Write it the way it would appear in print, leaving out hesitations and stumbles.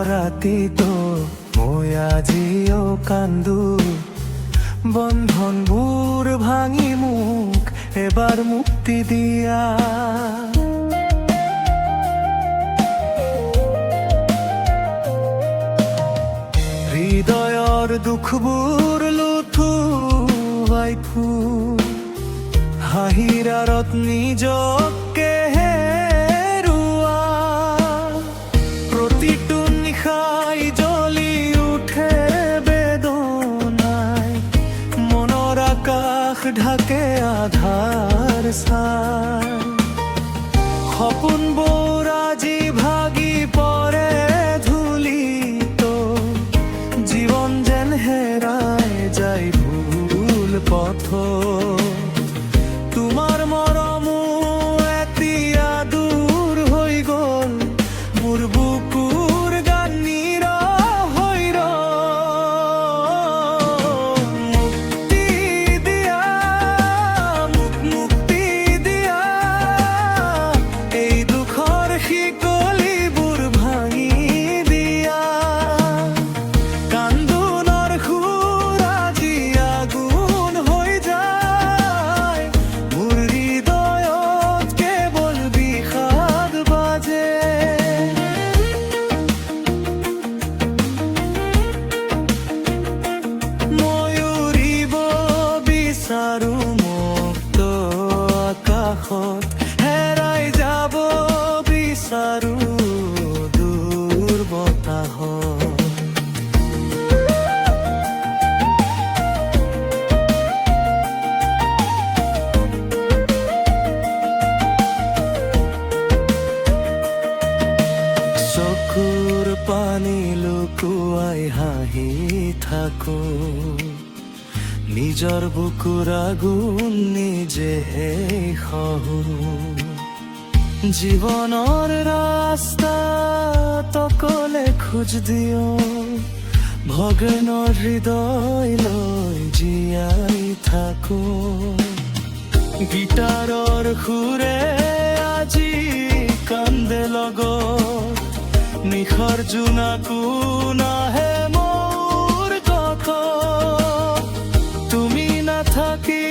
পৰাতীত মই আজিও কান্দু বন্ধনবোৰ ভাঙি মোক এবাৰ মুক্তি দিয়া হৃদয়ৰ দুখবোৰ লুথুৱাই হাঁহিৰ আঁৰত নিজকে হেৰুৱা প্ৰতিটো নিশাই জ্বলি উঠে বেদনাই মনৰ আকাশ ঢাকে আধাৰ ছাই সপোনবোৰ আজি ভাগি পৰে ধূলিত জীৱন যেন হেৰাই যায় ভুল পথ তোমাৰ মৰমো এতিয়া দূৰ হৈ গ'ল মোৰ বুকুৰ গান নীৰৱ হৈ মুক্তি দিয়া মোক মুক্তি দিয়া এই দুখৰ শিকলিবোৰ ভাঙি দিয়া কান্দোনৰ সুৰ আজি আগুন হৈ যায় মোৰ হৃদয়ত কেৱল বিষাদ বাজে মই উৰিব বিচাৰো মুক্ত আকাশত হেৰাই যাব বিচাৰো দূৰ বতাহত চকুৰ পানী লুকুৱাই হাঁহি থাকো নিজৰ বুকুৰ আগুন নিজেহে সহো জীৱনৰ ৰাস্তাত অকলে খোজ দিও ভগৱানৰ হৃদয় লৈ জীয়াই থাকো গীটাৰৰ সুৰে আজি কান্দে লগত নিশাৰ জোনাকো নাহে মোৰ কাষত তুমি নাথাকি